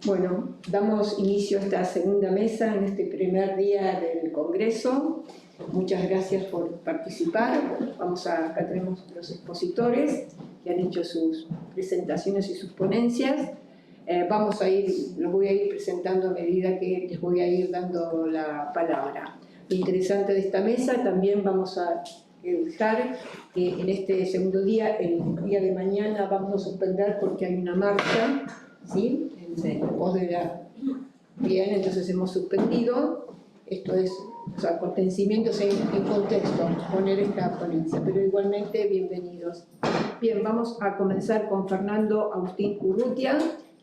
Bueno, damos inicio a esta segunda mesa en este primer día del Congreso. Muchas gracias por participar. Acá tenemos los expositores que han hecho sus presentaciones y sus ponencias. Los voy a ir presentando a medida que les voy a ir dando la palabra. Lo interesante de esta mesa, también vamos a dejar que en este segundo día, el día de mañana, vamos a suspender porque hay una marcha, ¿sí? En pos de la... Bien, entonces hemos suspendido. Esto es, acontecimientos en contexto, poner esta ponencia, pero igualmente bienvenidos. Bien, vamos a comenzar con Fernando Agustín Urrutia,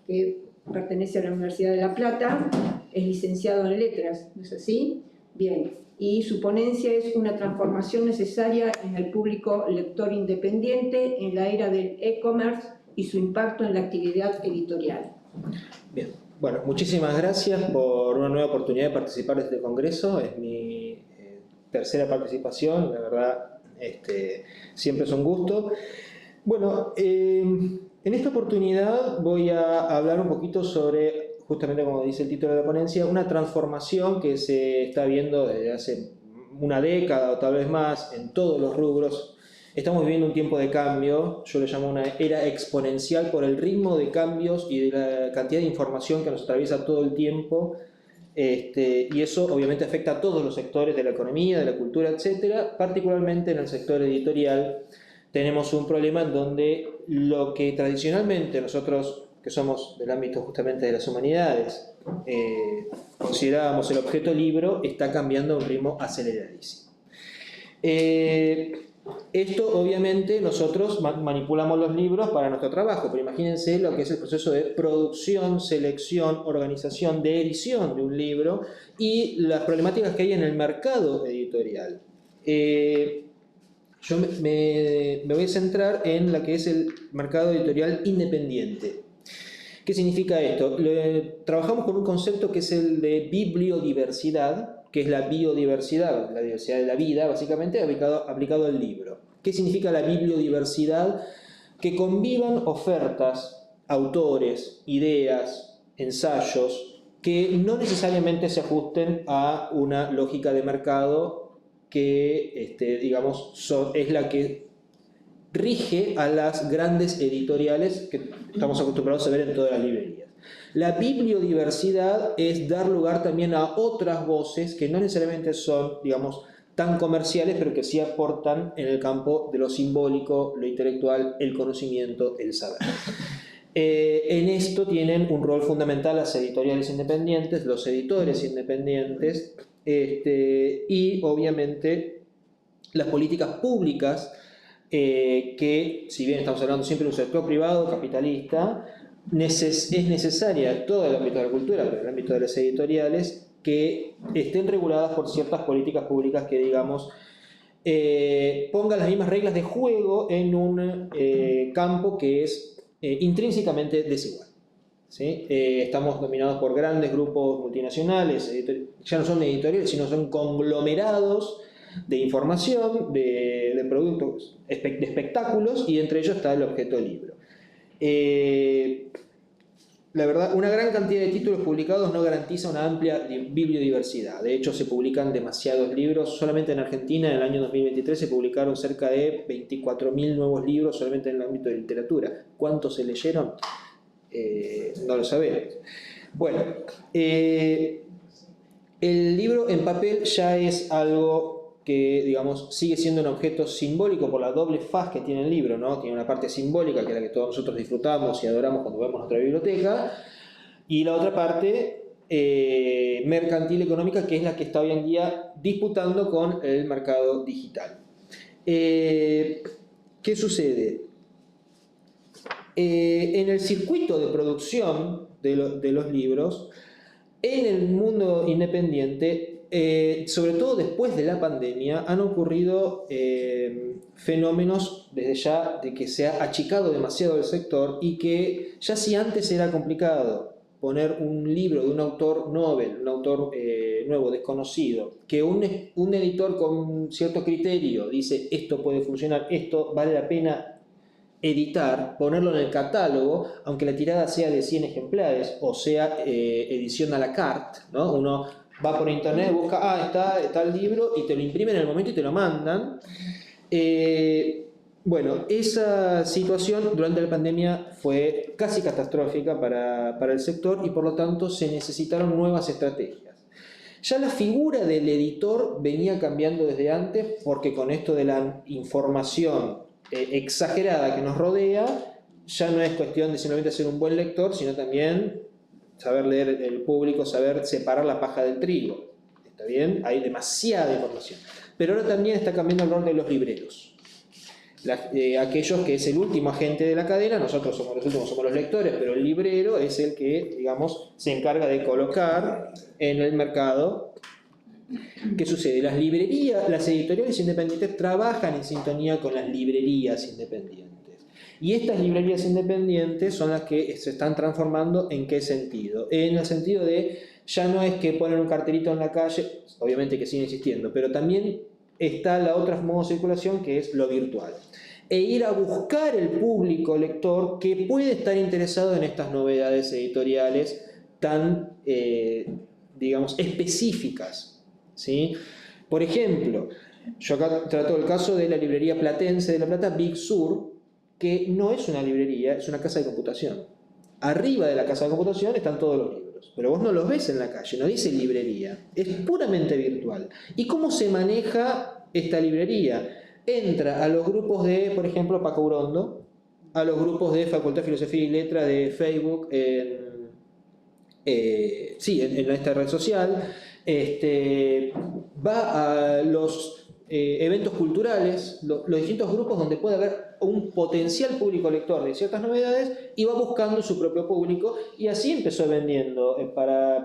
que pertenece a la Universidad de La Plata, es licenciado en Letras, ¿no es así? Bien, y su ponencia es una transformación necesaria en el público lector independiente en la era del e-commerce y su impacto en la actividad editorial. Bien, bueno, muchísimas gracias por una nueva oportunidad de participar de este congreso. Es mi tercera participación, la verdad, siempre es un gusto. Bueno, en esta oportunidad voy a hablar un poquito sobre, justamente como dice el título de la ponencia, una transformación que se está viendo desde hace una década o tal vez más en todos los rubros. Estamos viviendo un tiempo de cambio, yo le llamo una era exponencial por el ritmo de cambios y de la cantidad de información que nos atraviesa todo el tiempo, y eso obviamente afecta a todos los sectores de la economía, de la cultura, etc. Particularmente en el sector editorial tenemos un problema en donde lo que tradicionalmente nosotros, que somos del ámbito justamente de las humanidades, considerábamos el objeto libro, está cambiando a un ritmo aceleradísimo. Esto obviamente nosotros manipulamos los libros para nuestro trabajo, pero imagínense lo que es el proceso de producción, selección, organización, de edición de un libro y las problemáticas que hay en el mercado editorial. Yo me voy a centrar en lo que es el mercado editorial independiente. ¿Qué significa esto? Trabajamos con un concepto que es el de bibliodiversidad, que es la biodiversidad, la diversidad de la vida, básicamente, aplicado al libro. ¿Qué significa la bibliodiversidad? Que convivan ofertas, autores, ideas, ensayos, que no necesariamente se ajusten a una lógica de mercado que, digamos, es la que rige a las grandes editoriales que estamos acostumbrados a ver en todas las librerías. La bibliodiversidad es dar lugar también a otras voces que no necesariamente son, digamos, tan comerciales, pero que sí aportan en el campo de lo simbólico, lo intelectual, el conocimiento, el saber. En esto tienen un rol fundamental las editoriales independientes, los editores independientes, y obviamente las políticas públicas, que si bien estamos hablando siempre de un sector privado, capitalista, es necesaria en todo el ámbito de la cultura, pero en el ámbito de las editoriales, que estén reguladas por ciertas políticas públicas que, digamos, pongan las mismas reglas de juego en un campo que es intrínsecamente desigual. ¿Sí? Estamos dominados por grandes grupos multinacionales, ya no son editoriales, sino son conglomerados de información, de productos, de espectáculos, y entre ellos está el objeto libro. La verdad, una gran cantidad de títulos publicados no garantiza una amplia bibliodiversidad. De hecho, se publican demasiados libros. Solamente en Argentina, en el año 2023, se publicaron cerca de 24.000 nuevos libros solamente en el ámbito de literatura. ¿Cuántos se leyeron? No lo sabemos. Bueno, el libro en papel ya es algo que, digamos, sigue siendo un objeto simbólico por la doble faz que tiene el libro, ¿no? Tiene una parte simbólica, que es la que todos nosotros disfrutamos y adoramos cuando vemos nuestra biblioteca, y la otra parte mercantil económica, que es la que está hoy en día disputando con el mercado digital. ¿Qué sucede? En el circuito de producción de los libros, en el mundo independiente, sobre todo después de la pandemia, han ocurrido fenómenos desde ya de que se ha achicado demasiado el sector, y que ya si antes era complicado poner un libro de un autor novel, un autor nuevo, desconocido, que un editor con cierto criterio dice esto puede funcionar, esto vale la pena editar, ponerlo en el catálogo, aunque la tirada sea de 100 ejemplares o sea edición a la carte, ¿no? Uno va por internet, busca, está el libro y te lo imprimen en el momento y te lo mandan. Bueno, esa situación durante la pandemia fue casi catastrófica para el sector y por lo tanto se necesitaron nuevas estrategias. Ya la figura del editor venía cambiando desde antes porque con esto de la información exagerada que nos rodea, ya no es cuestión de simplemente ser un buen lector, sino también saber leer el público, saber separar la paja del trigo. ¿Está bien? Hay demasiada información. Pero ahora también está cambiando el rol de los libreros. Aquellos que es el último agente de la cadena, nosotros somos los últimos, somos los lectores, pero el librero es el que, digamos, se encarga de colocar en el mercado. ¿Qué sucede? Las librerías, las editoriales independientes trabajan en sintonía con las librerías independientes. Y estas librerías independientes son las que se están transformando ¿en qué sentido? En el sentido de, ya no es que ponen un cartelito en la calle, obviamente que sigue existiendo, pero también está la otra modo de circulación que es lo virtual. E ir a buscar el público lector que puede estar interesado en estas novedades editoriales tan, digamos, específicas, ¿sí? Por ejemplo, yo acá trato el caso de la librería platense de La Plata, Big Sur, que no es una librería, es una casa de computación. Arriba de la casa de computación están todos los libros, pero vos no los ves en la calle, no dice librería, es puramente virtual. ¿Y cómo se maneja esta librería? Entra a los grupos de, por ejemplo, Paco Urondo, a los grupos de Facultad de Filosofía y Letras de Facebook, en esta red social, va a los eventos culturales, los distintos grupos donde puede haber un potencial público lector de ciertas novedades y va buscando su propio público y así empezó vendiendo para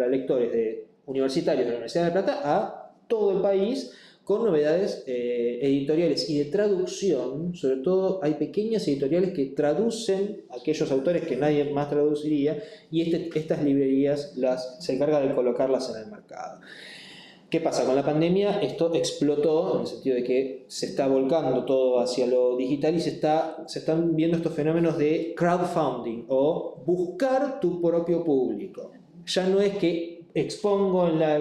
lectores universitarios de la Universidad de La Plata a todo el país con novedades editoriales y de traducción. Sobre todo hay pequeñas editoriales que traducen a aquellos autores que nadie más traduciría y estas librerías se encargan de colocarlas en el mercado. ¿Qué pasa? Con la pandemia esto explotó en el sentido de que se está volcando todo hacia lo digital y se están viendo estos fenómenos de crowdfunding o buscar tu propio público. Ya no es que expongo en la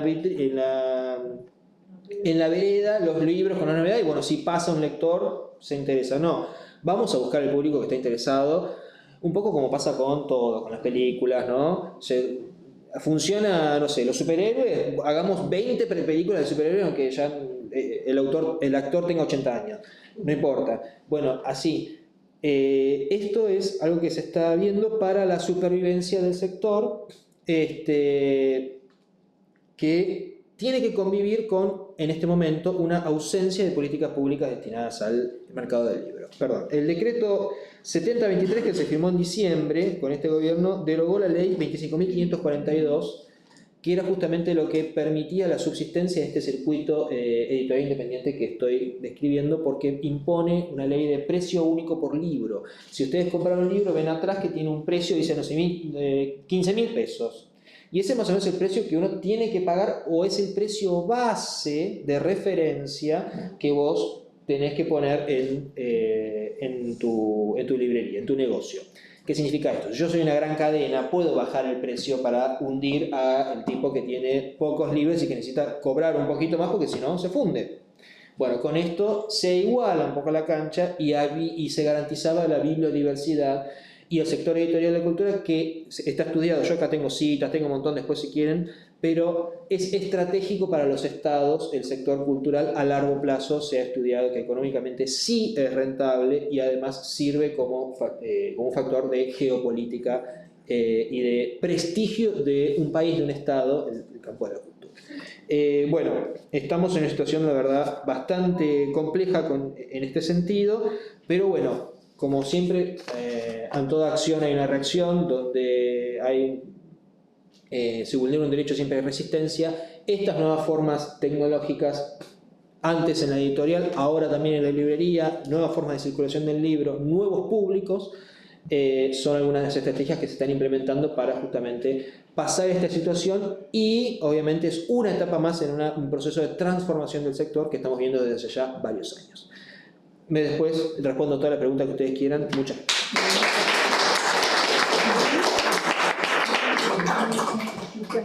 vereda los libros con la novedad y bueno, si pasa un lector se interesa. No, vamos a buscar el público que está interesado, un poco como pasa con todo, con las películas, ¿no? Funciona, no sé, los superhéroes, hagamos 20 películas de superhéroes aunque ya el actor tenga 80 años, no importa. Bueno, así, esto es algo que se está viendo para la supervivencia del sector, que tiene que convivir con, en este momento, una ausencia de políticas públicas destinadas al mercado del libro. Perdón, el decreto 7023 que se firmó en diciembre con este gobierno derogó la ley 25.542, que era justamente lo que permitía la subsistencia de este circuito editorial independiente que estoy describiendo, porque impone una ley de precio único por libro. Si ustedes compran un libro, ven atrás que tiene un precio, dice, no sé, 15.000 pesos. Y ese más o menos es el precio que uno tiene que pagar o es el precio base de referencia que vos tenés que poner en tu librería, en tu negocio. ¿Qué significa esto? Yo soy una gran cadena, puedo bajar el precio para hundir al tipo que tiene pocos libros y que necesita cobrar un poquito más porque si no se funde. Bueno, con esto se iguala un poco la cancha y se garantizaba la bibliodiversidad y el sector editorial de cultura que está estudiado. Yo acá tengo citas, tengo un montón después si quieren, pero es estratégico para los estados, el sector cultural a largo plazo se ha estudiado que económicamente sí es rentable y además sirve como un factor de geopolítica y de prestigio de un país, de un estado, el campo de la cultura. Bueno, estamos en una situación, la verdad, bastante compleja en este sentido, pero bueno, como siempre, en toda acción hay una reacción, donde se vulnera un derecho siempre hay resistencia. Estas nuevas formas tecnológicas, antes en la editorial, ahora también en la librería, nuevas formas de circulación del libro, nuevos públicos, son algunas de las estrategias que se están implementando para justamente pasar esta situación y obviamente es una etapa más en un proceso de transformación del sector que estamos viendo desde hace ya varios años. Después respondo todas las preguntas que ustedes quieran. Muchas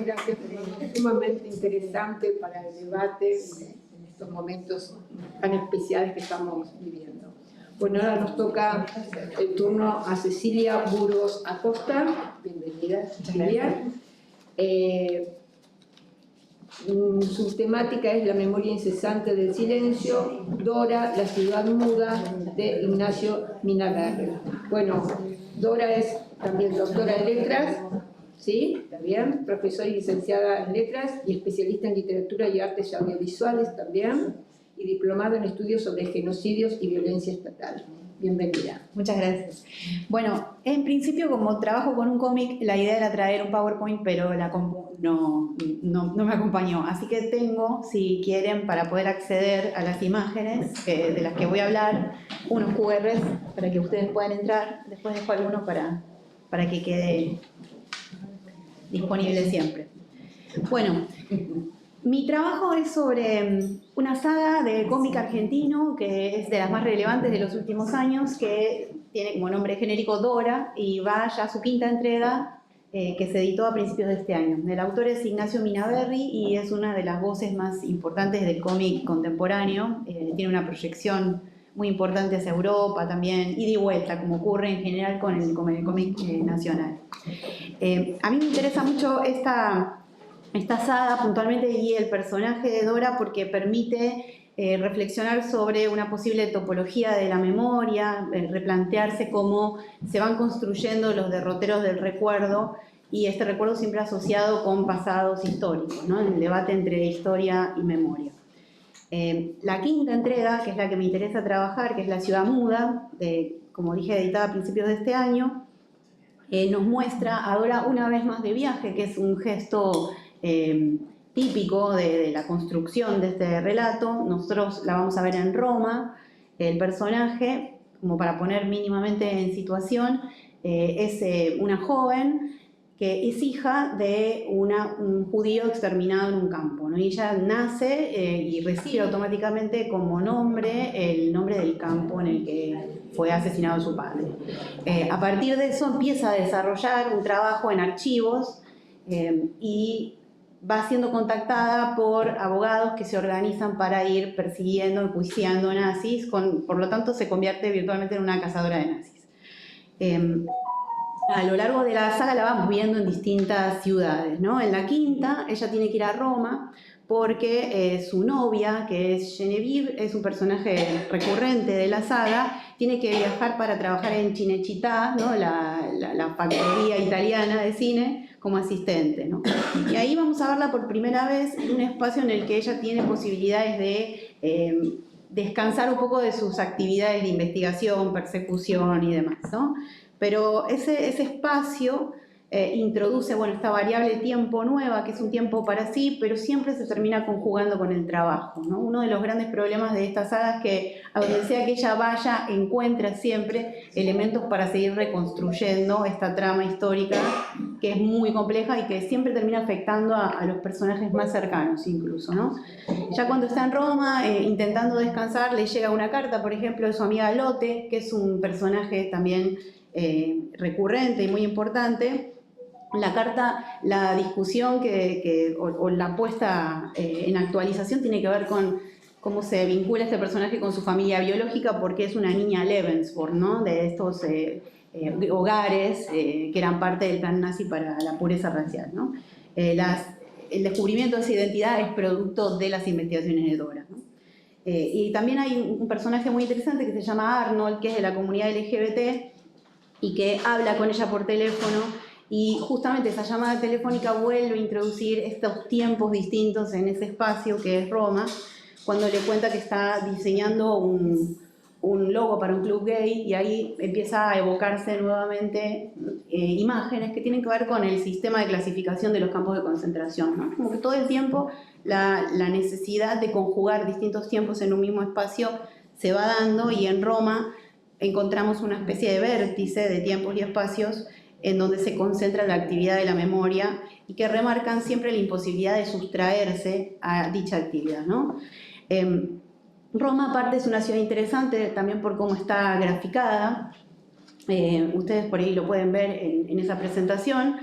gracias. Es sumamente interesante para el debate en estos momentos tan especiales que estamos viviendo. Bueno, ahora nos toca el turno a Cecilia Burgos Acosta. Bienvenida, Cecilia. Su temática es la memoria incesante del silencio, Dora, la ciudad muda, de Ignacio Minaberri. Bueno, Dora es también doctora en letras, ¿sí? ¿Está bien? Profesora y licenciada en letras y especialista en literatura y artes audiovisuales también, y diplomada en estudios sobre genocidios y violencia estatal. Bienvenida. Muchas gracias. Bueno, en principio, como trabajo con un cómic, la idea era traer un PowerPoint, pero la compu no me acompañó. Así que tengo, si quieren, para poder acceder a las imágenes de las que voy a hablar, unos QRs para que ustedes puedan entrar. Después dejo algunos para que quede disponible siempre. Bueno, mi trabajo es sobre una saga de cómic argentino que es de las más relevantes de los últimos años, que tiene como nombre genérico Dora y va ya a su quinta entrega, que se editó a principios de este año. El autor es Ignacio Minaberri y es una de las voces más importantes del cómic contemporáneo. Tiene una proyección muy importante hacia Europa también, ida y vuelta, como ocurre en general con el cómic nacional. A mí me interesa mucho esta saga puntualmente y el personaje de Dora porque permite reflexionar sobre una posible topología de la memoria, replantearse cómo se van construyendo los derroteros del recuerdo y este recuerdo siempre asociado con pasados históricos, ¿no? En el debate entre historia y memoria. La quinta entrega, que es la que me interesa trabajar, que es La ciudad muda, como dije, editada a principios de este año, nos muestra a Dora una vez más de viaje, que es un gesto típico de la construcción de este relato. Nosotros la vamos a ver en Roma. El personaje, como para poner mínimamente en situación, es una joven que es hija de un judío exterminado en un campo, ¿no? Y ella nace y recibe automáticamente como nombre el nombre del campo en el que fue asesinado su padre. A partir de eso empieza a desarrollar un trabajo en archivos y va siendo contactada por abogados que se organizan para ir persiguiendo, enjuiciando nazis, por lo tanto se convierte virtualmente en una cazadora de nazis. A lo largo de la saga la vamos viendo en distintas ciudades, ¿no? En la quinta ella tiene que ir a Roma porque su novia, que es Genevieve, es un personaje recurrente de la saga, tiene que viajar para trabajar en Cinecittà, ¿no? la factoría italiana de cine, como asistente, ¿no? Y ahí vamos a verla por primera vez en un espacio en el que ella tiene posibilidades de descansar un poco de sus actividades de investigación, persecución y demás, ¿no? Pero ese espacio introduce, bueno, esta variable tiempo nueva, que es un tiempo para sí, pero siempre se termina conjugando con el trabajo, ¿no? Uno de los grandes problemas de esta saga es que a donde sea que ella vaya, encuentra siempre elementos para seguir reconstruyendo esta trama histórica, que es muy compleja y que siempre termina afectando a los personajes más cercanos incluso, ¿no? Ya cuando está en Roma, intentando descansar, le llega una carta, por ejemplo, de su amiga Lotte, que es un personaje también recurrente y muy importante. La carta, la discusión o la puesta en actualización tiene que ver con cómo se vincula este personaje con su familia biológica, porque es una niña Lebensborn, ¿no? De estos hogares que eran parte del plan nazi para la pureza racial, ¿no? El descubrimiento de esa identidad es producto de las investigaciones de Dora, ¿no? Y también hay un personaje muy interesante que se llama Arnold, que es de la comunidad LGBT y que habla con ella por teléfono, y justamente esa llamada telefónica vuelve a introducir estos tiempos distintos en ese espacio que es Roma, cuando le cuenta que está diseñando un logo para un club gay, y ahí empieza a evocarse nuevamente imágenes que tienen que ver con el sistema de clasificación de los campos de concentración, ¿no? Como que todo el tiempo la necesidad de conjugar distintos tiempos en un mismo espacio se va dando, y en Roma encontramos una especie de vértice de tiempos y espacios en donde se concentra la actividad de la memoria y que remarcan siempre la imposibilidad de sustraerse a dicha actividad, ¿no? Roma, aparte, es una ciudad interesante también por cómo está graficada. Ustedes por ahí lo pueden ver en esa presentación.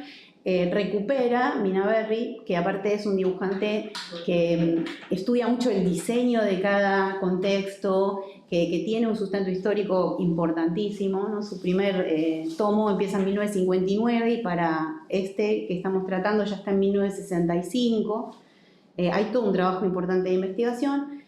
Recupera Minaberri, que aparte es un dibujante que estudia mucho el diseño de cada contexto, que tiene un sustento histórico importantísimo, ¿no? Su primer tomo empieza en 1959 y para este que estamos tratando ya está en 1965. Hay todo un trabajo importante de investigación.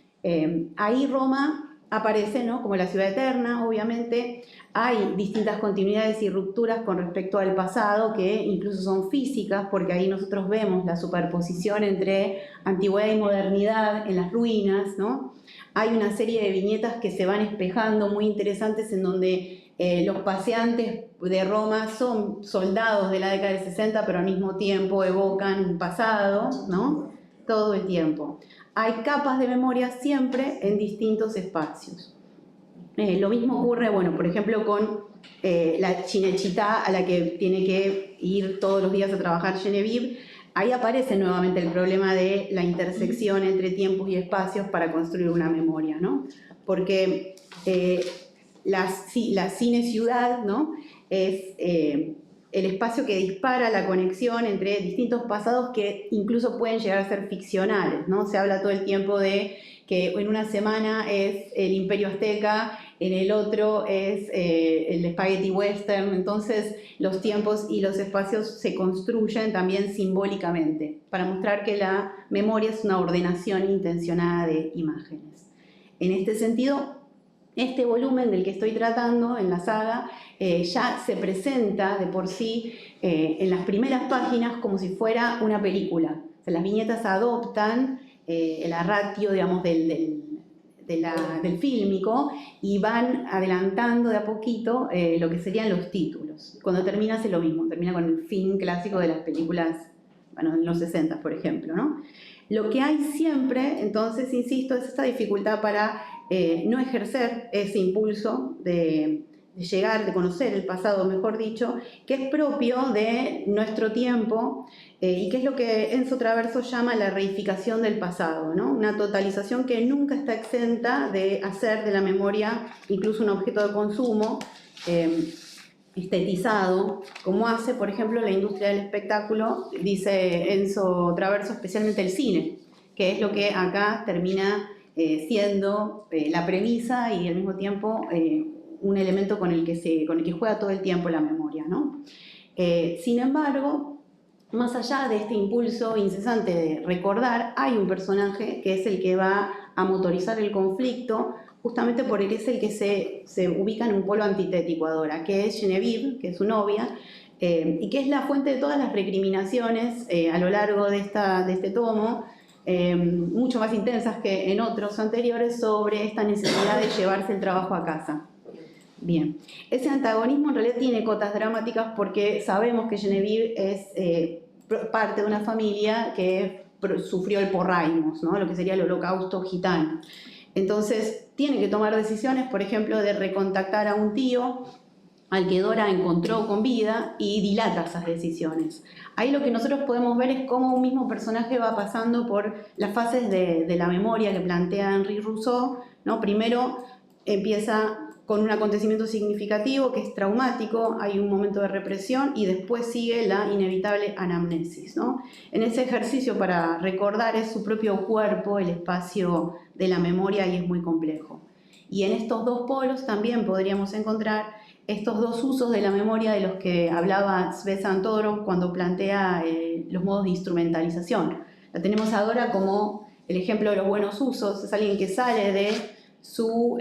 Ahí Roma aparece, ¿no?, como la ciudad eterna, obviamente. Hay distintas continuidades y rupturas con respecto al pasado que incluso son físicas, porque ahí nosotros vemos la superposición entre antigüedad y modernidad en las ruinas, ¿no? Hay una serie de viñetas que se van espejando muy interesantes en donde los paseantes de Roma son soldados de la década del 60, pero al mismo tiempo evocan un pasado, ¿no? Todo el tiempo. Hay capas de memoria siempre en distintos espacios. Lo mismo ocurre, bueno, por ejemplo, con la Cinecittà, a la que tiene que ir todos los días a trabajar Genevieve. Ahí aparece nuevamente el problema de la intersección entre tiempos y espacios para construir una memoria, ¿no? Porque la cine-ciudad, ¿no?, es el espacio que dispara la conexión entre distintos pasados que incluso pueden llegar a ser ficcionales, ¿no? Se habla todo el tiempo de que en una semana es el Imperio Azteca, en el otro es el Spaghetti Western. Entonces los tiempos y los espacios se construyen también simbólicamente para mostrar que la memoria es una ordenación intencionada de imágenes. En este sentido, este volumen del que estoy tratando en la saga ya se presenta de por sí en las primeras páginas como si fuera una película. O sea, las viñetas adoptan la ratio, digamos, del fílmico y van adelantando de a poquito lo que serían los títulos. Cuando termina hace lo mismo, termina con el fin clásico de las películas, bueno, en los 60, por ejemplo, ¿no? Lo que hay siempre, entonces, insisto, es esta dificultad para no ejercer ese impulso de llegar, de conocer el pasado, mejor dicho, que es propio de nuestro tiempo y que es lo que Enzo Traverso llama la reificación del pasado, ¿no? Una totalización que nunca está exenta de hacer de la memoria incluso un objeto de consumo estetizado, como hace, por ejemplo, la industria del espectáculo, dice Enzo Traverso, especialmente el cine, que es lo que acá termina siendo la premisa y al mismo tiempo un elemento con el que juega todo el tiempo la memoria, ¿no? Sin embargo, más allá de este impulso incesante de recordar, hay un personaje que es el que va a motorizar el conflicto, justamente porque es el que se ubica en un polo antitético a Dora, que es Genevieve, que es su novia, y que es la fuente de todas las recriminaciones a lo largo de este tomo, mucho más intensas que en otros anteriores, sobre esta necesidad de llevarse el trabajo a casa. Bien, ese antagonismo en realidad tiene cotas dramáticas porque sabemos que Genevieve es parte de una familia que sufrió el porraimos, ¿no?, lo que sería el holocausto gitano. Entonces tiene que tomar decisiones, por ejemplo, de recontactar a un tío al que Dora encontró con vida y dilata esas decisiones. Ahí lo que nosotros podemos ver es cómo un mismo personaje va pasando por las fases de la memoria que plantea Henri Rousseau, ¿no? Primero empieza con un acontecimiento significativo que es traumático, hay un momento de represión y después sigue la inevitable anamnesis, ¿no? En ese ejercicio para recordar es su propio cuerpo, el espacio de la memoria, y es muy complejo. Y en estos dos polos también podríamos encontrar estos dos usos de la memoria de los que hablaba Svezan Todorov cuando plantea los modos de instrumentalización. La tenemos a Dora como el ejemplo de los buenos usos, es alguien que sale de su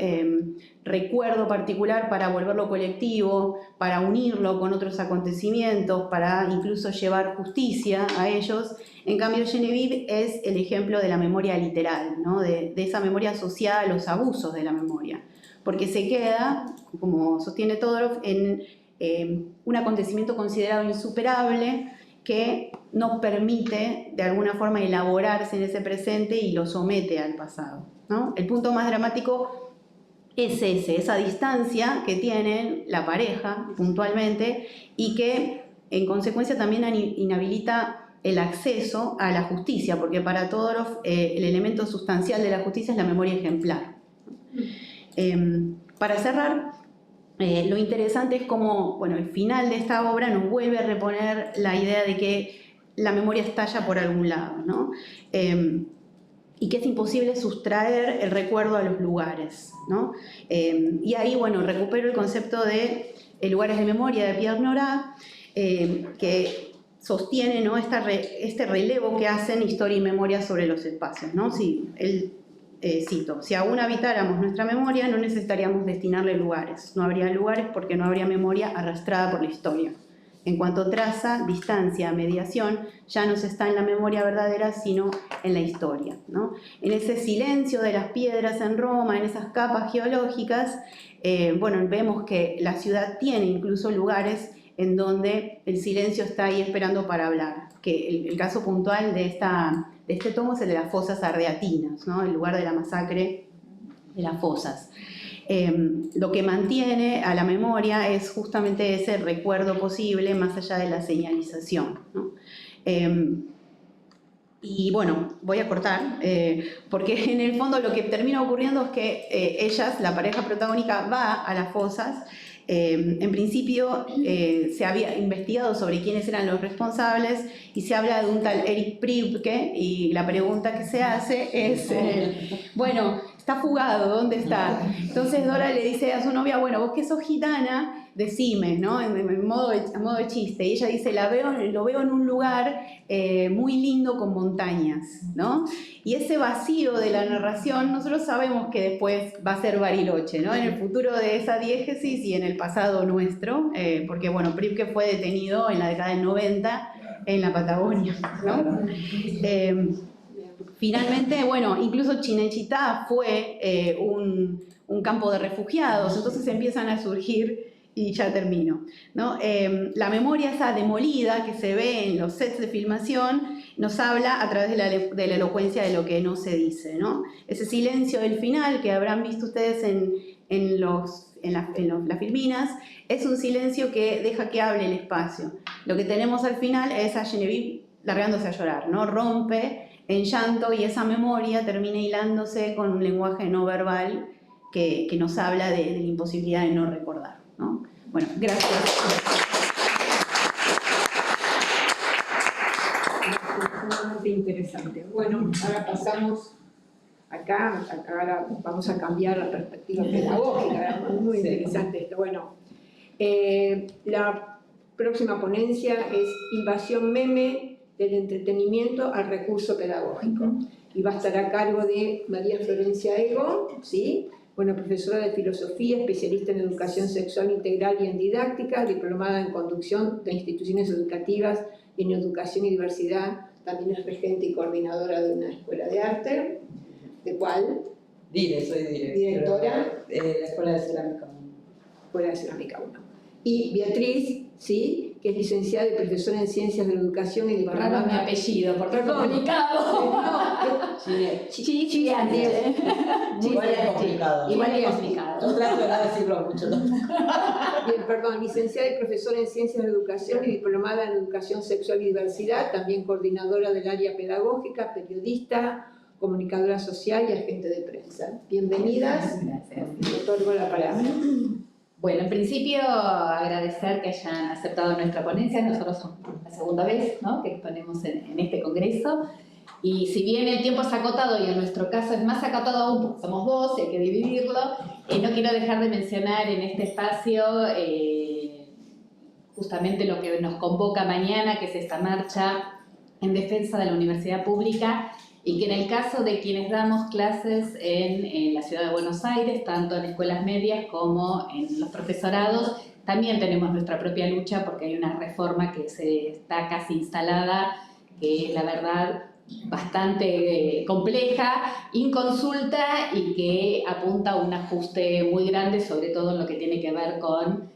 recuerdo particular para volverlo colectivo, para unirlo con otros acontecimientos, para incluso llevar justicia a ellos. En cambio, Genevieve es el ejemplo de la memoria literal, ¿no?, de esa memoria asociada a los abusos de la memoria, porque se queda, como sostiene Todorov, en un acontecimiento considerado insuperable que nos permite de alguna forma elaborarse en ese presente y lo somete al pasado, ¿no? El punto más dramático es esa distancia que tienen la pareja puntualmente y que en consecuencia también inhabilita el acceso a la justicia, porque para Todorov el elemento sustancial de la justicia es la memoria ejemplar. Para cerrar, lo interesante es cómo, bueno, el final de esta obra nos vuelve a reponer la idea de que la memoria estalla por algún lado, ¿no? Y que es imposible sustraer el recuerdo a los lugares, ¿no? Y ahí, bueno, recupero el concepto de lugares de memoria de Pierre Nora, que sostiene, ¿no?, este relevo que hacen historia y memoria sobre los espacios, ¿no? Sí, él, cito, si aún habitáramos nuestra memoria no necesitaríamos destinarle lugares, no habría lugares porque no habría memoria arrastrada por la historia. En cuanto traza, distancia, mediación, ya no se está en la memoria verdadera, sino en la historia, ¿no? En ese silencio de las piedras en Roma, en esas capas geológicas, bueno, vemos que la ciudad tiene incluso lugares en donde el silencio está ahí esperando para hablar. Que el caso puntual de este tomo es el de las fosas ardeatinas, ¿no? El lugar de la masacre de las fosas. Lo que mantiene a la memoria es justamente ese recuerdo posible más allá de la señalización, ¿no? Y bueno, voy a cortar, porque en el fondo lo que termina ocurriendo es que ellas, la pareja protagónica, va a las fosas. En principio se había investigado sobre quiénes eran los responsables y se habla de un tal Eric Priebke, y la pregunta que se hace es, bueno, está fugado, ¿dónde está? Entonces Dora le dice a su novia, bueno, vos que sos gitana, decime, ¿no? En modo de chiste. Y ella dice, lo veo en un lugar muy lindo con montañas, ¿no? Y ese vacío de la narración, nosotros sabemos que después va a ser Bariloche, ¿no? En el futuro de esa diégesis y en el pasado nuestro, porque, bueno, Priebke fue detenido en la década del 90 en la Patagonia, ¿no? Finalmente, bueno, incluso Chinechita fue un campo de refugiados, entonces empiezan a surgir, y ya termino, ¿no? La memoria esa demolida que se ve en los sets de filmación nos habla a través de la elocuencia de lo que no se dice, ¿no? Ese silencio del final que habrán visto ustedes en las filminas es un silencio que deja que hable el espacio. Lo que tenemos al final es a Genevieve largándose a llorar, ¿no? Rompe en llanto y esa memoria termina hilándose con un lenguaje no verbal que nos habla de la imposibilidad de no recordar, ¿no? Bueno, gracias. Muy interesante. Bueno, ahora pasamos acá ahora vamos a cambiar la perspectiva pedagógica, muy interesante esto. Bueno, la próxima ponencia es Invasión Meme del entretenimiento al recurso pedagógico, y va a estar a cargo de María Florencia Ego, ¿sí? Bueno, profesora de filosofía, especialista en educación sexual integral y en didáctica, diplomada en conducción de instituciones educativas y en educación y diversidad. También es regente y coordinadora de una escuela de arte. ¿De cuál? Soy directora de la Escuela de Cerámica 1. Escuela de Cerámica 1. Y Beatriz, ¿sí?, que es licenciada y profesora en Ciencias de la Educación y Borraron mi apellido, porque es complicado. Igual es complicado. Igual es complicado. Yo trato de no decirlo mucho. Bien, perdón, licenciada y profesora en Ciencias de Educación y diplomada en Educación Sexual y Diversidad, también coordinadora del área pedagógica, periodista, comunicadora social y agente de prensa. Bienvenidas. Gracias. Le otorgo la palabra. Bueno, en principio agradecer que hayan aceptado nuestra ponencia. Nosotros somos la segunda vez, ¿no?, que exponemos en este congreso. Y si bien el tiempo es acotado, y en nuestro caso es más acotado aún porque somos dos y hay que dividirlo, no quiero dejar de mencionar en este espacio justamente lo que nos convoca mañana, que es esta marcha en defensa de la universidad pública, y que en el caso de quienes damos clases en la ciudad de Buenos Aires, tanto en escuelas medias como en los profesorados, también tenemos nuestra propia lucha, porque hay una reforma que se está casi instalada, que es la verdad bastante compleja, inconsulta, y que apunta a un ajuste muy grande, sobre todo en lo que tiene que ver con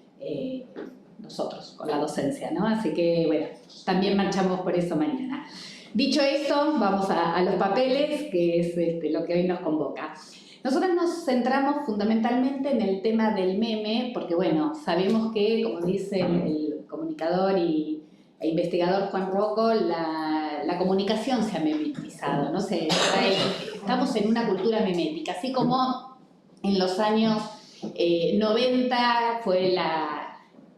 nosotros, con la docencia, ¿no? Así que, bueno, también marchamos por eso mañana. Dicho esto, vamos a los papeles, que es lo que hoy nos convoca. Nosotros nos centramos fundamentalmente en el tema del meme, porque, bueno, sabemos que, como dice el comunicador e investigador Juan Rocco, la comunicación se ha memetizado, ¿no? Estamos en una cultura memética, así como En los años 90 fue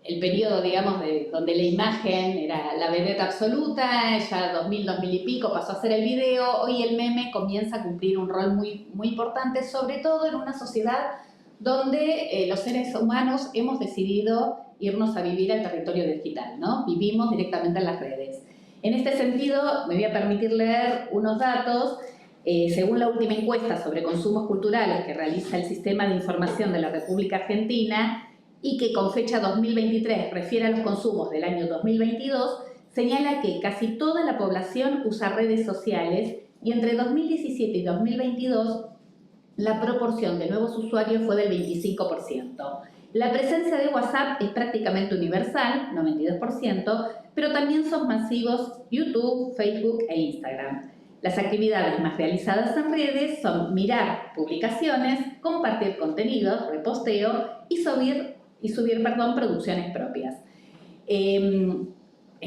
el periodo, digamos, donde la imagen era la vedette absoluta, ya 2000 y pico pasó a ser el video. Hoy el meme comienza a cumplir un rol muy, muy importante, sobre todo en una sociedad donde los seres humanos hemos decidido irnos a vivir al territorio digital, ¿no? Vivimos directamente en las redes. En este sentido, me voy a permitir leer unos datos. Según la última encuesta sobre consumos culturales que realiza el Sistema de Información de la República Argentina y que con fecha 2023 refiere a los consumos del año 2022, señala que casi toda la población usa redes sociales y entre 2017 y 2022 la proporción de nuevos usuarios fue del 25%. La presencia de WhatsApp es prácticamente universal, 92%, pero también son masivos YouTube, Facebook e Instagram. Las actividades más realizadas en redes son mirar publicaciones, compartir contenidos, reposteo y subir producciones propias. Es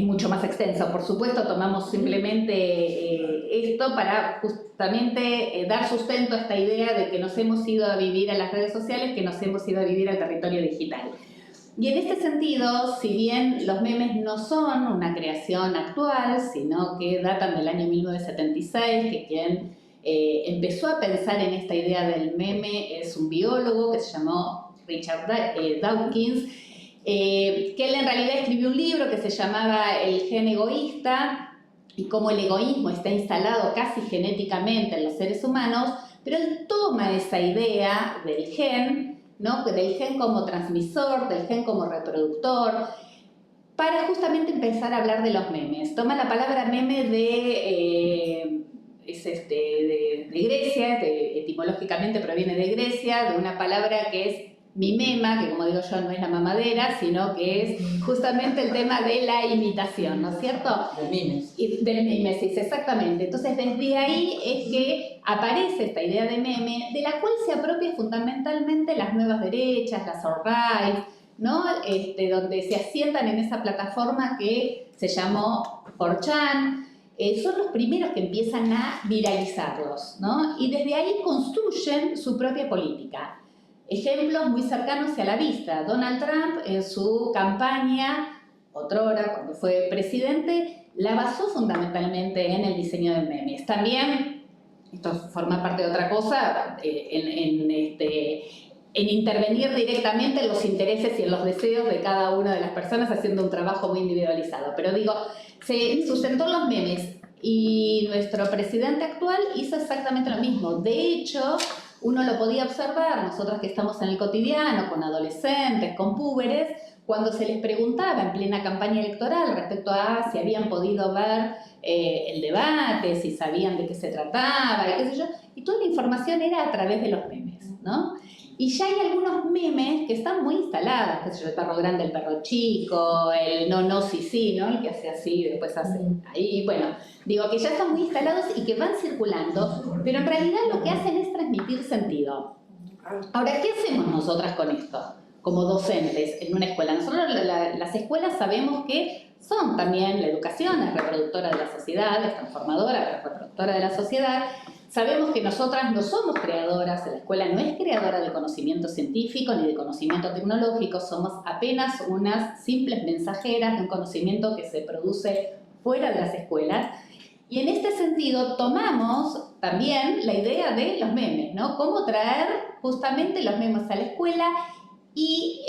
mucho más extenso, por supuesto, tomamos simplemente esto para justamente dar sustento a esta idea de que nos hemos ido a vivir a las redes sociales, que nos hemos ido a vivir al territorio digital. Y en este sentido, si bien los memes no son una creación actual, sino que datan del año 1976, que quien empezó a pensar en esta idea del meme es un biólogo que se llamó Richard Dawkins, que él en realidad escribió un libro que se llamaba El gen egoísta y cómo el egoísmo está instalado casi genéticamente en los seres humanos, pero él toma esa idea del gen, ¿no? Del gen como transmisor, del gen como reproductor, para justamente empezar a hablar de los memes. Toma la palabra meme de Grecia, etimológicamente proviene de Grecia, de una palabra que es mimema, que como digo yo no es la mamadera, sino que es justamente el tema de la imitación, ¿no es cierto? Del mimes. Del mimesis, exactamente. Entonces desde ahí es que aparece esta idea de meme, de la cual se apropia fundamentalmente las nuevas derechas, las alt-right, ¿no? Donde se asientan en esa plataforma que se llamó 4chan. Son los primeros que empiezan a viralizarlos, ¿no? Y desde ahí construyen su propia política. Ejemplos muy cercanos a la vista. Donald Trump en su campaña, otrora cuando fue presidente, la basó fundamentalmente en el diseño de memes. También, esto forma parte de otra cosa, en intervenir directamente en los intereses y en los deseos de cada una de las personas haciendo un trabajo muy individualizado. Pero digo, se sustentó en los memes y nuestro presidente actual hizo exactamente lo mismo. De hecho, uno lo podía observar, nosotros que estamos en el cotidiano, con adolescentes, con púberes, cuando se les preguntaba en plena campaña electoral respecto a si habían podido ver el debate, si sabían de qué se trataba, y qué sé yo, y toda la información era a través de los memes, ¿no? Y ya hay algunos memes que están muy instalados, qué sé yo, el perro grande, el perro chico, el no, sí, ¿no? El que hace así y después hace ahí, bueno, digo que ya están muy instalados y que van circulando, pero en realidad lo que hacen es transmitir sentido. Ahora, ¿qué hacemos nosotras con esto? Como docentes en una escuela. Nosotros las escuelas sabemos que son también, la educación es reproductora de la sociedad, es transformadora, es reproductora de la sociedad. Sabemos que nosotras no somos creadoras, la escuela no es creadora de conocimiento científico ni de conocimiento tecnológico, somos apenas unas simples mensajeras de un conocimiento que se produce fuera de las escuelas. Y en este sentido tomamos también la idea de los memes, ¿no? Cómo traer justamente los memes a la escuela y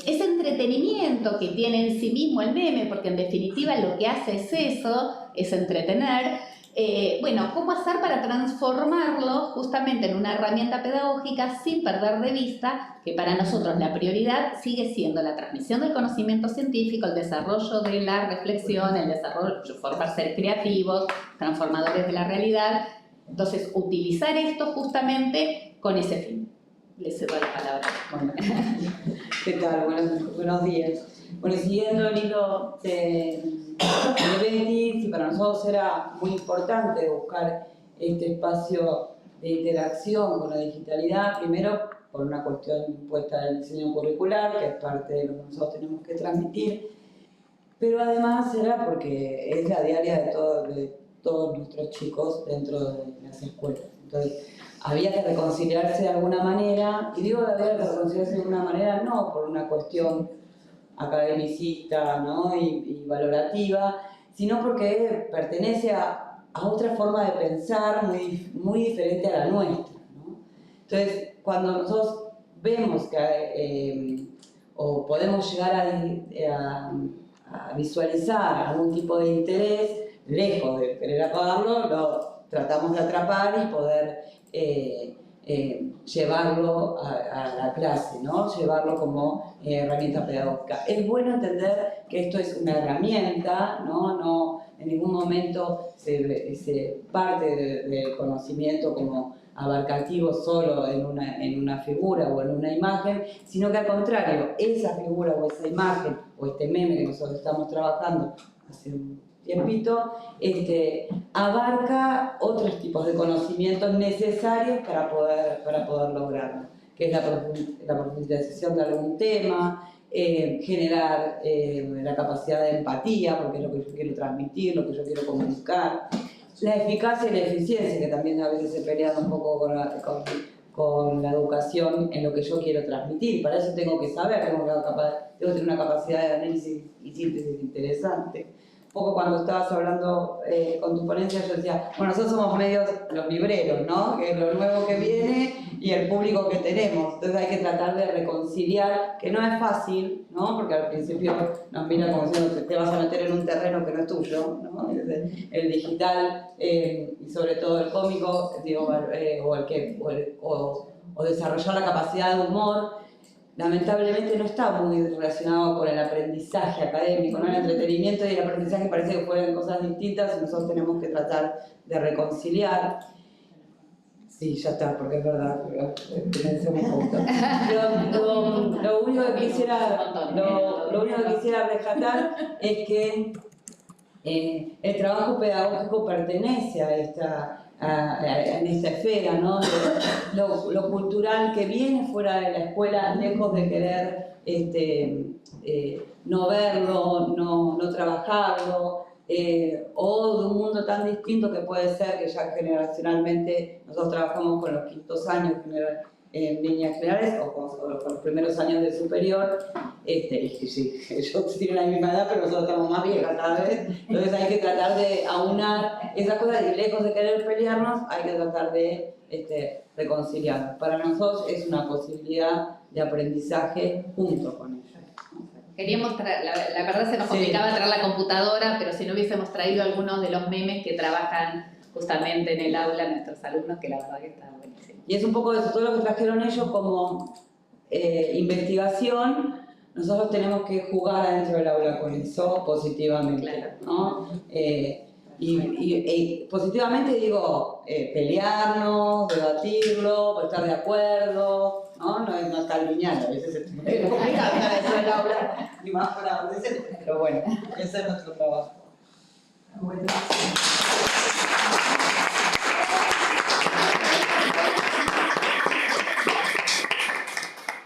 ese entretenimiento que tiene en sí mismo el meme, porque en definitiva lo que hace es eso, es entretener. ¿Cómo hacer para transformarlo justamente en una herramienta pedagógica sin perder de vista que para nosotros la prioridad sigue siendo la transmisión del conocimiento científico, el desarrollo de la reflexión, el desarrollo, formar ser creativos, transformadores de la realidad? Entonces, utilizar esto justamente con ese fin. Les cedo la palabra. Bueno, ¿qué tal? Buenos días. Bueno, siguiendo el hilo de Betty, para nosotros era muy importante buscar este espacio de interacción con la digitalidad, primero por una cuestión impuesta del diseño curricular, que es parte de lo que nosotros tenemos que transmitir, pero además era porque es la diaria de todos nuestros chicos dentro de las escuelas. Entonces, había que reconciliarse de alguna manera, y digo había que reconciliarse de alguna manera no por una cuestión academicista, ¿no? y valorativa, sino porque pertenece a otra forma de pensar muy diferente a la nuestra, ¿no? Entonces, cuando nosotros vemos que, o podemos llegar a visualizar algún tipo de interés, lejos de querer apagarlo, lo tratamos de atrapar y poder llevarlo a la clase, ¿no? Llevarlo como herramienta pedagógica. Es bueno entender que esto es una herramienta, no en ningún momento se parte del conocimiento como abarcativo solo en una figura o en una imagen, sino que al contrario, esa figura o esa imagen o este meme que nosotros estamos trabajando hace un tiempito, abarca otros tipos de conocimientos necesarios para poder lograrlo, que es la profundización de algún tema, generar la capacidad de empatía, porque es lo que yo quiero transmitir, lo que yo quiero comunicar, la eficacia y la eficiencia, que también a veces se pelean un poco con la educación en lo que yo quiero transmitir, y para eso tengo que saber, tengo que tener una capacidad de análisis y síntesis interesante. Un poco cuando estabas hablando con tu ponencia, yo decía, bueno, nosotros somos medios los libreros, ¿no? Que es lo nuevo que viene y el público que tenemos. Entonces hay que tratar de reconciliar, que no es fácil, ¿no? Porque al principio nos miran como diciendo, te vas a meter en un terreno que no es tuyo, ¿no? El digital y sobre todo el cómico, digo, o desarrollar la capacidad de humor, lamentablemente no está muy relacionado con el aprendizaje académico, ¿no? El entretenimiento y el aprendizaje parece que fueran cosas distintas y nosotros tenemos que tratar de reconciliar. Sí, ya está, porque es verdad, lo único que quisiera rescatar es que el trabajo pedagógico pertenece en esta esfera, ¿no? Lo cultural que viene fuera de la escuela, lejos de querer no verlo, no trabajarlo, o de un mundo tan distinto que puede ser que ya generacionalmente nosotros trabajamos con los quintos años en líneas generales o con los primeros años de superior, y sí, ellos tienen la misma edad pero nosotros estamos más viejas cada vez, entonces hay que tratar de aunar esas cosas y lejos de querer pelearnos hay que tratar de reconciliarnos. Para nosotros es una posibilidad de aprendizaje junto con ellos. Queríamos traer, la verdad se nos complicaba traer la computadora, pero si no hubiésemos traído algunos de los memes que trabajan justamente en el aula nuestros alumnos, que la verdad que está buenísimo. Y es un poco de eso, todo lo que trajeron ellos como investigación, nosotros tenemos que jugar adentro del aula con eso positivamente, claro, ¿no? Y positivamente digo, pelearnos, debatirlo, estar de acuerdo, ¿no? No estar lineal, a veces es complicado dentro del aula, ni más para adolescentes, pero bueno, ese es nuestro trabajo. Bueno.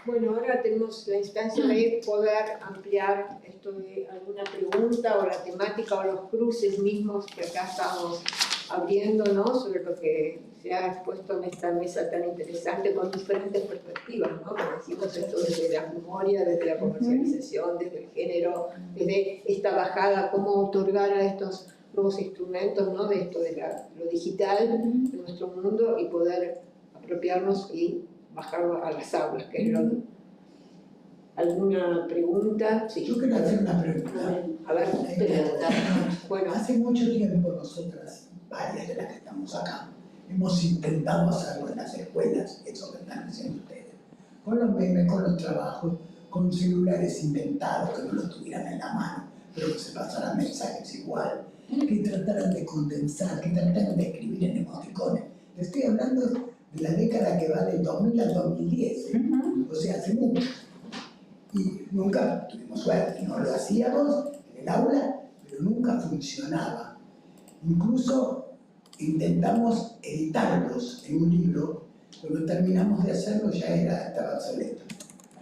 Bueno, ahora tenemos la instancia de poder ampliar esto de alguna pregunta o la temática o los cruces mismos que acá estamos abriendo, ¿no? Sobre lo que se ha expuesto en esta mesa tan interesante con diferentes perspectivas, ¿no? Como decimos esto desde la memoria, desde la comercialización, desde el género, desde esta bajada, cómo otorgar a estos nuevos instrumentos, ¿no? De esto de lo digital de nuestro mundo y poder apropiarnos y bajarlo a las aulas, que es ¿Alguna pregunta? Sí. Yo quiero hacer una pregunta. A ver, bueno, hace mucho tiempo nosotras, varias de las que estamos acá, hemos intentado hacerlo en las escuelas, eso que están haciendo ustedes, con los memes, con los trabajos, con celulares inventados que no los tuvieran en la mano, pero que se pasaran mensajes igual, que trataran de condensar, que trataran de escribir en emoticones. Te estoy hablando de la década que va del 2000 al 2010, o sea, hace mucho. Y nunca tuvimos suerte, no lo hacíamos en el aula, pero nunca funcionaba. Incluso intentamos editarlos en un libro, cuando terminamos de hacerlo ya estaba obsoleto.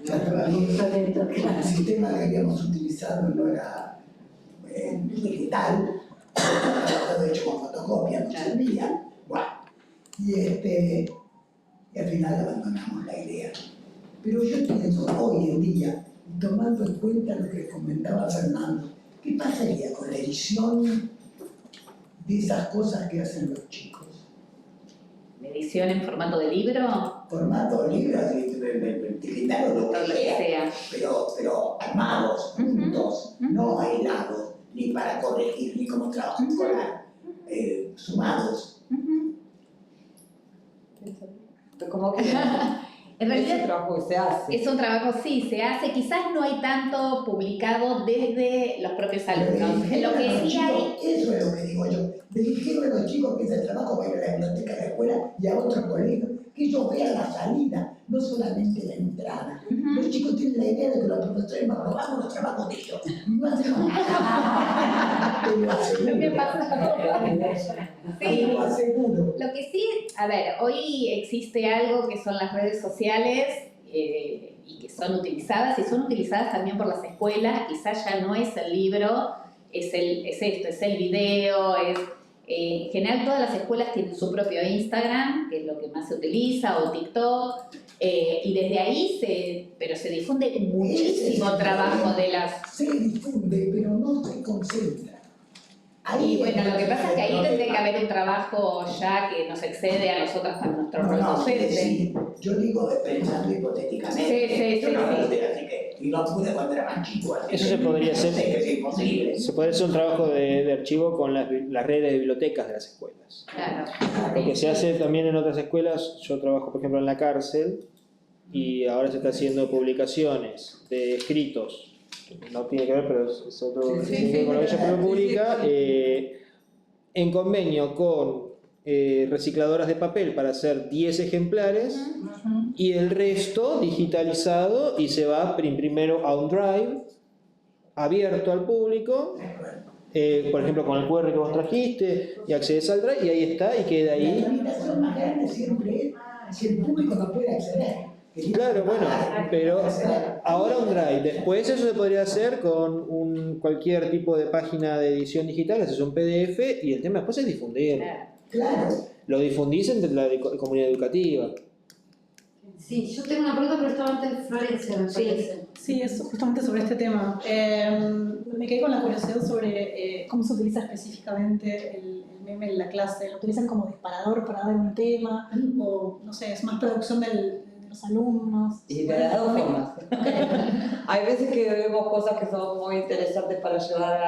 Ya estaba obsoleto. El sistema que habíamos utilizado no era digital, estaba todo hecho con fotocopia, no servía. Bueno, y y al final abandonamos la idea. Pero yo pienso, hoy en día, tomando en cuenta lo que comentaba Fernando, ¿qué pasaría con la edición de esas cosas que hacen los chicos? ¿Edición en formato de libro? Formato libro, digital o lo que sea, pero armados, juntos, no aislados, ni para corregir, ni como trabajo escolar, sumados. Como que En es un realidad trabajo que se hace. es un trabajo, sí, se hace. Quizás no hay tanto publicado desde los propios alumnos. Lo que sí hay... Eso es lo que digo yo. Le dijeron a los chicos que ese trabajo va a ir a la biblioteca de la escuela y a otros colegios, que ellos vean la salida, no solamente la entrada. Los chicos tienen la idea de que los profesores nos robamos los trabajos de ellos. No hacemos nada. Te lo aseguro. ¿Qué pasa? Te lo aseguro. Lo que sí, a ver, hoy existe algo que son las redes sociales y que son utilizadas, y son utilizadas también por las escuelas. Quizás ya no es el libro, es el video, en general todas las escuelas tienen su propio Instagram, que es lo que más se utiliza, o TikTok, y desde ahí se difunde muchísimo trabajo de las... Se difunde, pero no se concentra. Y bueno, lo que pasa es que ahí tendría que haber un trabajo ya que nos excede a nosotros, a nuestros roles docentes. Sí, yo digo pensando hipotéticamente. Sí, yo no lo pude, así que, y no pude cuando era más chico. Eso se podría hacer. Es imposible. Se puede hacer un trabajo de archivo con las redes de bibliotecas de las escuelas. Claro. Lo que se hace también en otras escuelas, yo trabajo por ejemplo en la cárcel y ahora se está haciendo publicaciones de escritos, no tiene que ver, pero es otro con lo que ella publica, en convenio con recicladoras de papel para hacer 10 ejemplares y el resto digitalizado y se va primero a un drive abierto al público. Por ejemplo, con el QR que vos trajiste y accedes al drive y ahí está y queda La ahí. limitación más grande siempre es si el público no puede acceder. Claro, bueno, pero ahora un drive. Después eso se podría hacer con cualquier tipo de página de edición digital, haces un PDF y el tema después es difundirlo. Claro. Lo difundís entre la comunidad educativa. Sí, yo tengo una pregunta, pero estaba antes Florencia, me parece. Sí, es justamente sobre este tema. Me quedé con la curiosidad sobre cómo se utiliza específicamente el meme en la clase. ¿Lo utilizan como disparador para dar un tema? O, no sé, es más producción de los alumnos. Y de las dos formas. Hay veces que vemos cosas que son muy interesantes para llevar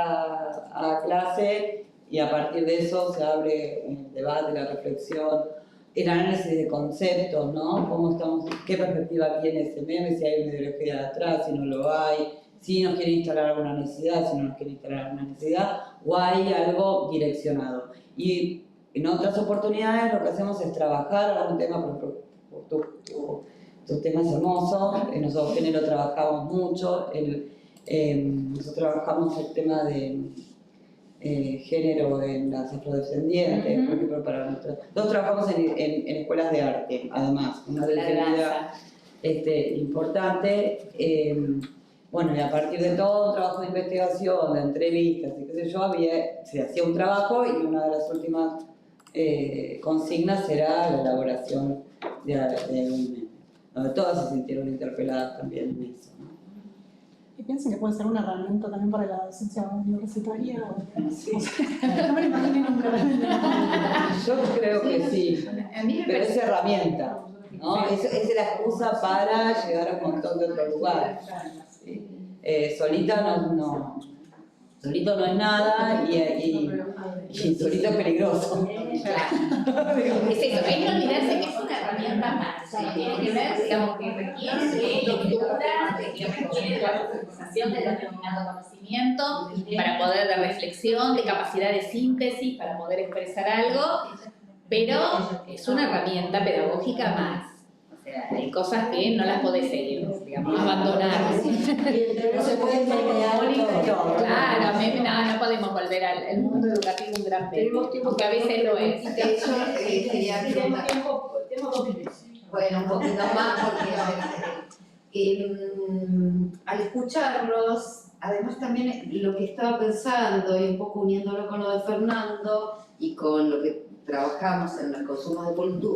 a clase y a partir de eso se abre el debate, la reflexión, el análisis de conceptos, ¿no? ¿Cómo estamos, qué perspectiva tiene ese meme? Si hay una ideología de atrás, si no lo hay, si nos quiere instalar alguna necesidad, si no nos quiere instalar alguna necesidad, o hay algo direccionado. Y en otras oportunidades lo que hacemos es trabajar algún tema, tu tema es hermoso, nosotros género trabajamos mucho, nosotros trabajamos el tema de género en las afrodescendientes, por ejemplo, para nosotros trabajamos en escuelas de arte, además, una sensibilidad importante. Bueno, y a partir de todo un trabajo de investigación, de entrevistas y qué sé yo, se hacía un trabajo y una de las últimas consignas era la elaboración de un meme, donde todas se sintieron interpeladas también en eso, ¿no? ¿Y piensan que puede ser una herramienta también para la docencia universitaria? Sí. No me lo imaginé nunca realmente. Yo creo que sí, A mí me pero es parece... herramienta, ¿no? Es la excusa para llegar a un montón de otros lugares. ¿Sí? Solito no es nada y solito es peligroso. Claro. Es eso, es no olvidarse que es una herramienta más. Tiene que ver, digamos, que requiere de lectura, que requiere de la procesación de determinado conocimiento para poder de reflexión, de capacidad de síntesis, para poder expresar algo, pero es una herramienta pedagógica más. O sea, hay cosas que no las podés seguir, digamos, abandonar. No se puede memear todo. Claro, no podemos volver al mundo educativo un gran tema, porque a veces lo es. De hecho, quería preguntar. Tenemos 2 minutos. Bueno, un poquito más porque al escucharlos, además también lo que estaba pensando y un poco uniéndolo con lo de Fernando y con lo que trabajamos en los consumos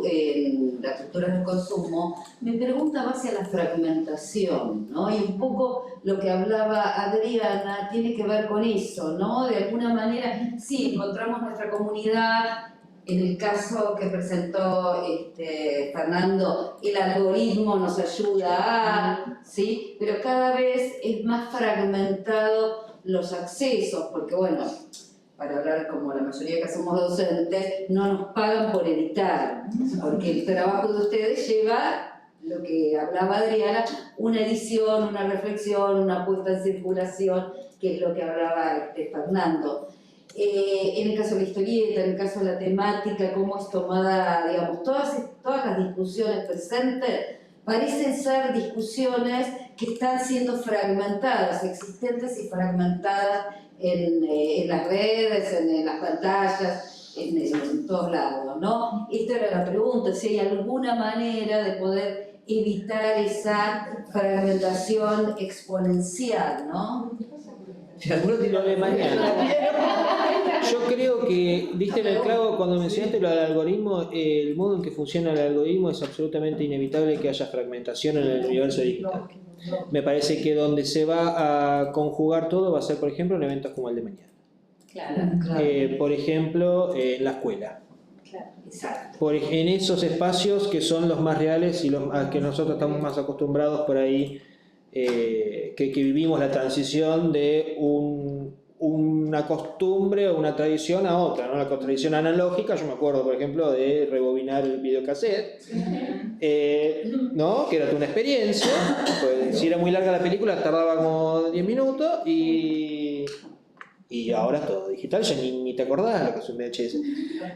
en la cultura del consumo, mi pregunta va hacia la fragmentación, ¿no? Y un poco lo que hablaba Adriana tiene que ver con eso, ¿no? De alguna manera, sí, encontramos nuestra comunidad. En el caso que presentó Fernando, el algoritmo nos ayuda a, ¿sí? Pero cada vez es más fragmentado los accesos, porque bueno, para hablar como la mayoría que somos docentes, no nos pagan por editar, porque el trabajo de ustedes lleva, lo que hablaba Adriana, una edición, una reflexión, una puesta en circulación, que es lo que hablaba Fernando. En el caso de la historieta, en el caso de la temática, cómo es tomada, digamos, todas las discusiones presentes parecen ser discusiones que están siendo fragmentadas, existentes y fragmentadas en las redes, en las pantallas, en todos lados, ¿no? Esta era la pregunta, si hay alguna manera de poder evitar esa fragmentación exponencial, ¿no? Lo de mañana. Yo creo que diste en el clavo cuando mencionaste lo del algoritmo. El modo en que funciona el algoritmo es absolutamente inevitable que haya fragmentación en el universo digital. Me parece que donde se va a conjugar todo va a ser, por ejemplo, en eventos como el de mañana. Claro. Por ejemplo, en la escuela. Claro, exacto. En esos espacios que son los más reales y los a que nosotros estamos más acostumbrados por ahí, que vivimos la transición de una costumbre o una tradición a otra, ¿no? La tradición analógica, yo me acuerdo, por ejemplo, de rebobinar el videocassette, ¿no? Que era toda una experiencia, pues, si era muy larga la película tardaba como 10 minutos y ahora todo digital, ya ni te acordás lo que es un VHS.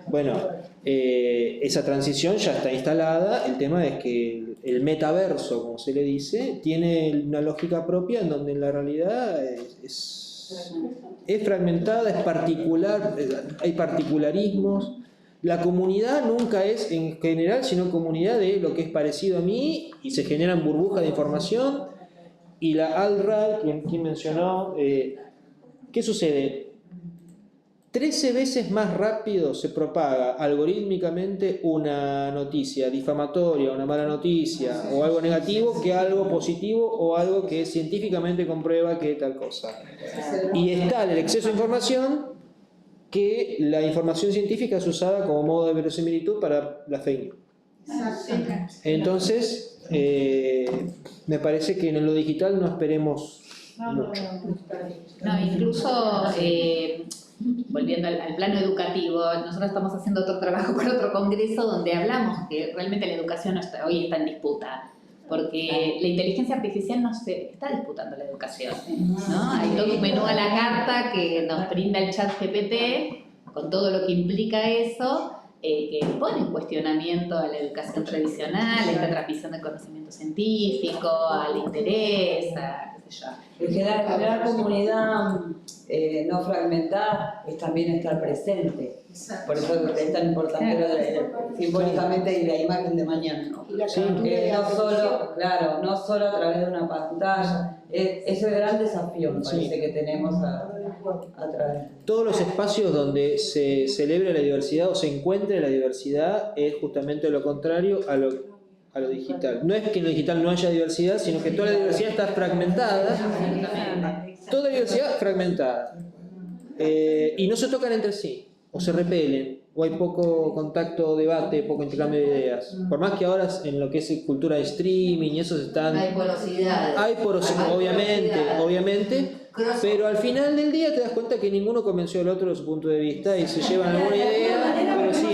Bueno, esa transición ya está instalada. El tema es que el metaverso, como se le dice, tiene una lógica propia en donde en la realidad es fragmentada, es particular, hay particularismos. La comunidad nunca es en general, sino comunidad de lo que es parecido a mí, y se generan burbujas de información. Y la alt-right, quien mencionó, ¿qué sucede? 13 veces más rápido se propaga algorítmicamente una noticia difamatoria, una mala noticia o algo negativo que algo positivo o algo que científicamente comprueba que tal cosa. Y es tal el exceso de información que la información científica es usada como modo de verosimilitud para la fake news. Entonces, me parece que en lo digital no esperemos mucho. No, incluso volviendo al plano educativo, nosotros estamos haciendo otro trabajo con otro congreso donde hablamos que realmente la educación hoy está en disputa, porque la inteligencia artificial no se está disputando la educación, ¿no? Hay todo un menú a la carta que nos brinda el chat GPT con todo lo que implica eso, que pone en cuestionamiento a la educación tradicional, a esta transmisión de conocimiento científico, al interés, a qué sé yo. El generar comunidad no fragmentada es también estar presente. Por eso es tan importante lo de, simbólicamente y la imagen de mañana, ¿no? No solo, claro, no solo a través de una pantalla. Es el gran desafío, me parece, que tenemos a través. Todos los espacios donde se celebre la diversidad o se encuentre la diversidad es justamente lo contrario a lo digital. No es que en lo digital no haya diversidad, sino que toda la diversidad está fragmentada. Toda la diversidad fragmentada. Y no se tocan entre sí, o se repelen, o hay poco contacto o debate, poco intercambio de ideas. Por más que ahora en lo que es cultura de streaming y eso están... Hay porosidades. Hay porosidades, obviamente. Pero al final del día te das cuenta que ninguno convenció al otro de su punto de vista y se llevan alguna idea, pero sí.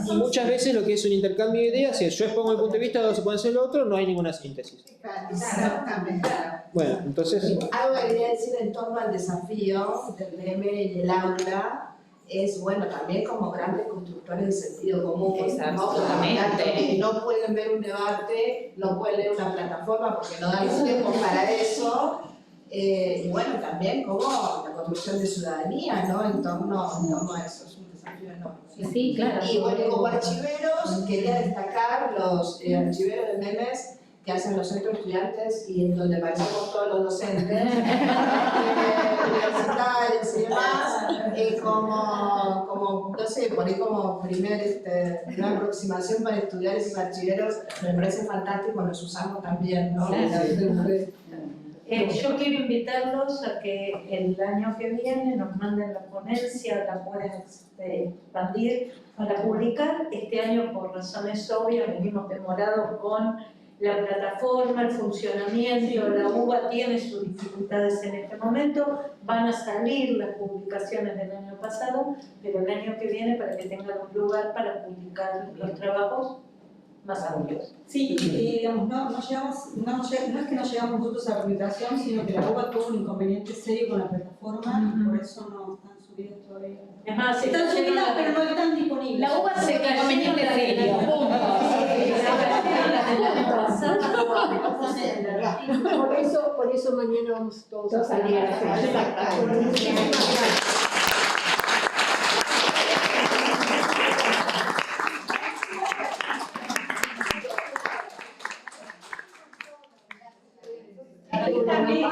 Y muchas veces lo que es un intercambio de ideas, si yo expongo el punto de vista, otro se puede hacer el otro, no hay ninguna síntesis. Exactamente. Bueno, entonces... Algo que quería decir en torno al desafío del meme y el aula es, bueno, también como grandes constructores de sentido común, Exactamente. no pueden ver un debate, no pueden leer una plataforma porque no dan los tiempos para eso. Y bueno, también como la construcción de ciudadanía, ¿no? En torno a eso, es un desafío enorme. Sí, claro. Y bueno, como archiveros, quería destacar los archiveros de memes que hacen los centros estudiantes y en donde parecemos todos los docentes, universitarios y demás, como, no sé, por ahí como primera aproximación para estudiantes y bachilleros, me parece fantástico, los usamos también, ¿no? Yo quiero invitarlos a que el año que viene nos manden la ponencia, la pueden expandir para publicar. Este año, por razones obvias, venimos demorados con la plataforma, el funcionamiento. La UBA tiene sus dificultades en este momento. Van a salir las publicaciones del año pasado, pero el año que viene, para que tengan un lugar para publicar los trabajos más amplios. Sí, y digamos, no es que no llegamos nosotros a la publicación, sino que la UBA tuvo un inconveniente serio con la plataforma y por eso no están subidas todavía. Es más, Están subidas, pero no están disponibles. La uva se inconveniente serio. Por eso mañana vamos todos a salir a hacer. Muchísimas gracias. También,